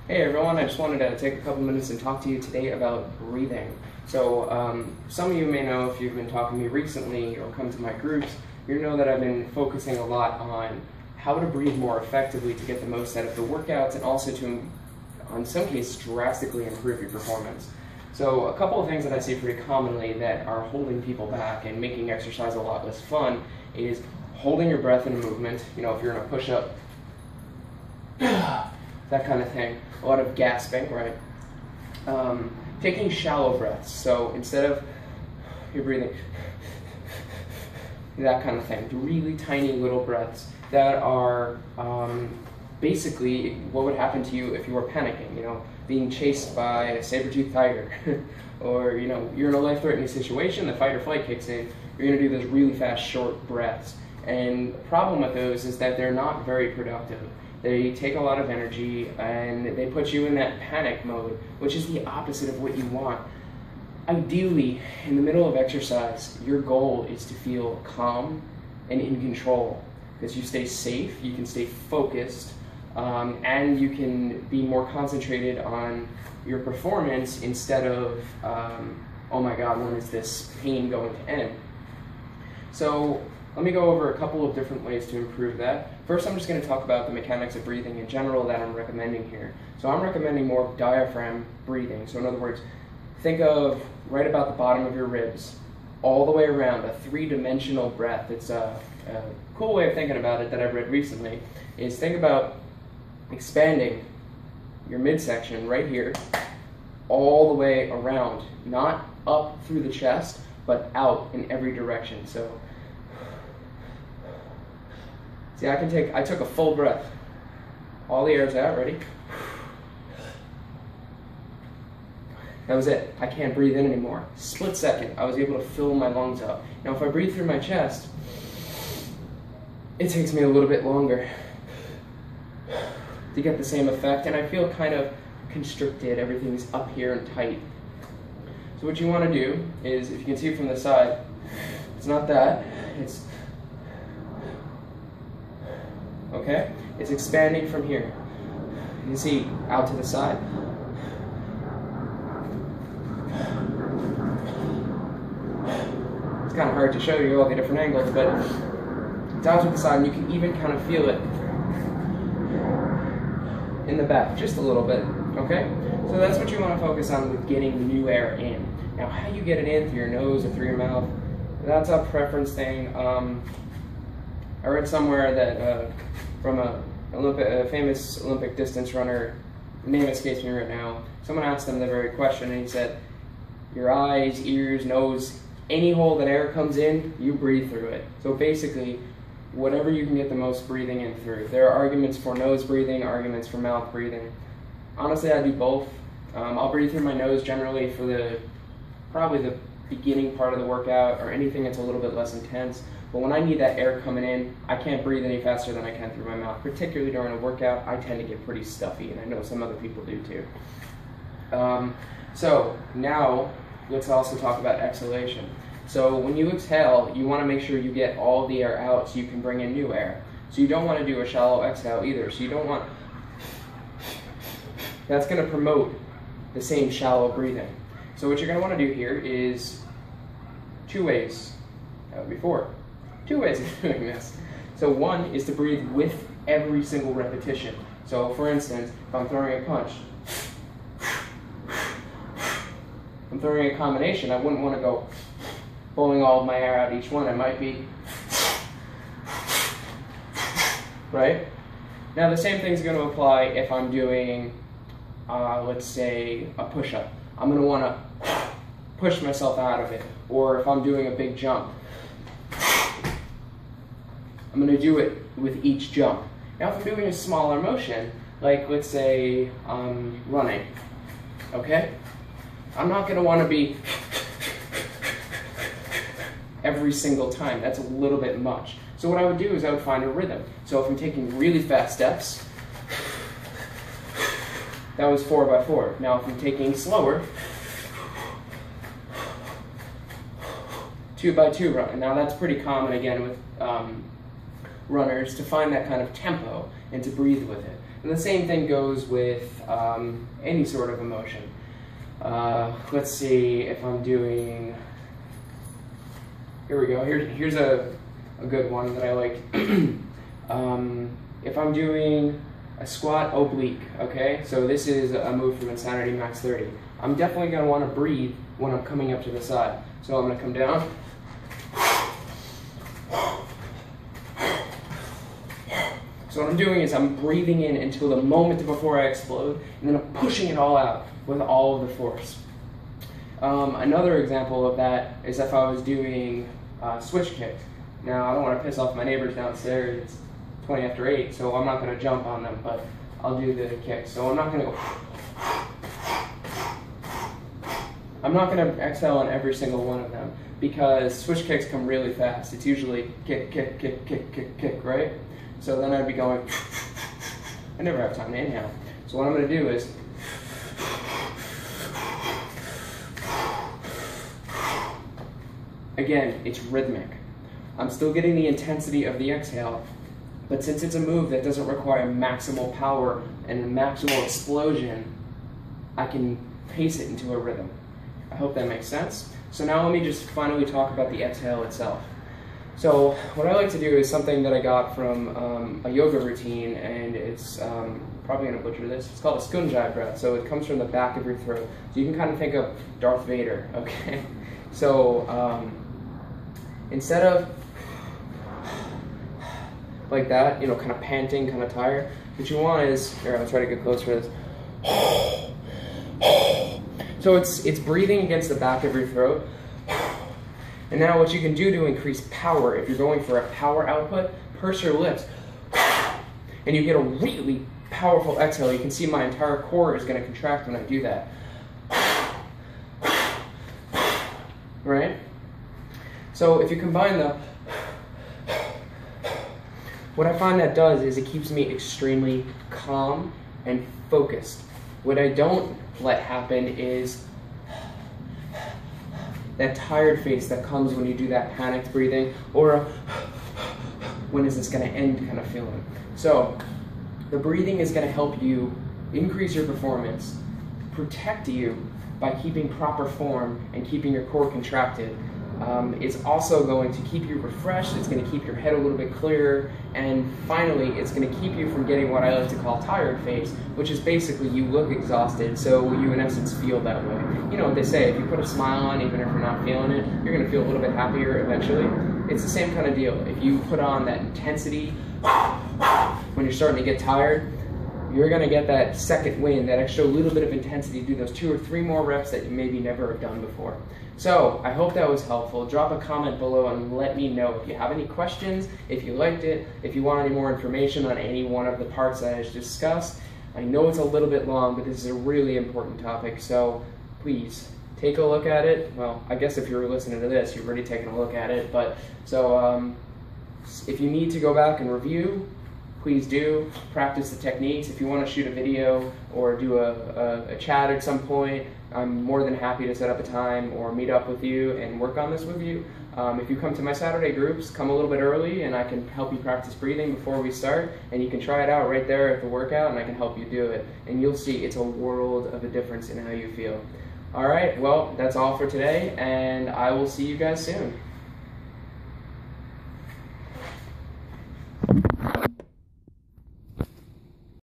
Hey everyone, I just wanted to take a couple minutes and talk to you today about breathing. So some of you may know, if you've been talking to me recently or come to my groups, you know that I've been focusing a lot on how to breathe more effectively to get the most out of the workouts and also to, in some cases, drastically improve your performance. So a couple of things that I see pretty commonly that are holding people back and making exercise a lot less fun is holding your breath in a movement. You know, if you're in a push-up, that kind of thing. A lot of gasping, right? Taking shallow breaths. So instead of you're breathing, that kind of thing. Really tiny little breaths that are basically what would happen to you if you were panicking. You know, being chased by a saber-toothed tiger, or you know, you're in a life-threatening situation. The fight or flight kicks in. You're going to do those really fast, short breaths. And the problem with those is that they're not very productive. They take a lot of energy and they put you in that panic mode, which is the opposite of what you want. Ideally, in the middle of exercise, your goal is to feel calm and in control, because you stay safe, you can stay focused, and you can be more concentrated on your performance instead of, oh my God, when is this pain going to end? So let me go over a couple of different ways to improve that. First, I'm just going to talk about the mechanics of breathing in general that I'm recommending here. So I'm recommending more diaphragm breathing. So in other words, think of right about the bottom of your ribs, all the way around, a three-dimensional breath. It's a cool way of thinking about it that I've read recently, is think about expanding your midsection right here, all the way around, not up through the chest, but out in every direction. So see, I took a full breath. All the air's out, ready? That was it. I can't breathe in anymore. Split second, I was able to fill my lungs up. Now if I breathe through my chest, it takes me a little bit longer to get the same effect, and I feel kind of constricted. Everything's up here and tight. So what you want to do is, if you can see from the side, it's not that, it's okay? It's expanding from here. You can see out to the side. It's kind of hard to show you all the different angles, but it's out to the side, and you can even kind of feel it in the back, just a little bit, okay? So that's what you want to focus on with getting new air in. Now, how you get it in, through your nose or through your mouth, that's a preference thing. I read somewhere that from a famous Olympic distance runner, name escapes me right now, someone asked him the very question, and he said, your eyes, ears, nose, any hole that air comes in, you breathe through it. So basically, whatever you can get the most breathing in through. There are arguments for nose breathing, arguments for mouth breathing. Honestly, I do both. I'll breathe through my nose generally for probably the beginning part of the workout, or anything that's a little bit less intense. But when I need that air coming in, I can't breathe any faster than I can through my mouth. Particularly during a workout, I tend to get pretty stuffy, and I know some other people do too. So now, let's also talk about exhalation. So when you exhale, you want to make sure you get all the air out so you can bring in new air. So you don't want to do a shallow exhale either. So you don't want, that's going to promote the same shallow breathing. So what you're going to want to do here is two ways. That would be four. Two ways of doing this. So one is to breathe with every single repetition. So for instance, if I'm throwing a punch, if I'm throwing a combination, I wouldn't want to go pulling all of my air out each one. It might be, right? Now the same thing is going to apply if I'm doing, let's say, a push-up. I'm going to want to push myself out of it. Or if I'm doing a big jump, I'm going to do it with each jump. Now if I'm doing a smaller motion, like let's say running, okay? I'm not going to want to be every single time. That's a little bit much. So what I would do is I would find a rhythm. So if I'm taking really fast steps, that was 4x4. Now if I'm taking slower, 2x2 run. Now that's pretty common again with runners, to find that kind of tempo and to breathe with it. And the same thing goes with any sort of emotion. Let's see if I'm doing, here we go, here's a good one that I like. If I'm doing a squat oblique, okay, so this is a move from Insanity Max 30. I'm definitely going to want to breathe when I'm coming up to the side. So I'm going to come down. So what I'm doing is I'm breathing in until the moment before I explode, and then I'm pushing it all out with all of the force. Another example of that is if I was doing switch kick. Now, I don't want to piss off my neighbors downstairs. It's 20 after 8, so I'm not going to jump on them, but I'll do the kick. So I'm not going to go... I'm not going to exhale on every single one of them, because switch kicks come really fast. It's usually kick, kick, kick, kick, kick, kick, right? So then I'd be going... I never have time to inhale. So what I'm going to do is... Again, it's rhythmic. I'm still getting the intensity of the exhale, but since it's a move that doesn't require maximal power and maximal explosion, I can pace it into a rhythm. I hope that makes sense. So now let me just finally talk about the exhale itself. So what I like to do is something that I got from a yoga routine, and it's probably going to butcher this. It's called a Skunjai breath. So it comes from the back of your throat. So you can kind of think of Darth Vader, okay? So instead of like that, you know, kind of panting, kind of tired, what you want is, here, I'll try to get closer to this. So it's breathing against the back of your throat. And now what you can do to increase power, if you're going for a power output, purse your lips. And you get a really powerful exhale. You can see my entire core is going to contract when I do that. Right? So if you combine the... What I find that does is it keeps me extremely calm and focused. What I don't let happen is that tired face that comes when you do that panicked breathing, or a when is this going to end kind of feeling. So the breathing is going to help you increase your performance, protect you by keeping proper form and keeping your core contracted. It's also going to keep you refreshed, it's going to keep your head a little bit clearer, and finally it's going to keep you from getting what I like to call tired face, which is basically you look exhausted, so you in essence feel that way. You know what they say, if you put a smile on, even if you're not feeling it, you're going to feel a little bit happier eventually. It's the same kind of deal. If you put on that intensity when you're starting to get tired, you're going to get that second wind, that extra little bit of intensity to do those 2 or 3 more reps that you maybe never have done before. So I hope that was helpful. Drop a comment below and let me know if you have any questions, if you liked it, if you want any more information on any one of the parts that I just discussed. I know it's a little bit long, but this is a really important topic, so please take a look at it. Well, I guess if you're listening to this, you've already taken a look at it, but so if you need to go back and review, please do. Practice the techniques. If you want to shoot a video or do a chat at some point, I'm more than happy to set up a time or meet up with you and work on this with you. If you come to my Saturday groups, come a little bit early and I can help you practice breathing before we start, and you can try it out right there at the workout and I can help you do it. And you'll see it's a world of a difference in how you feel. Alright, well, that's all for today, and I will see you guys soon.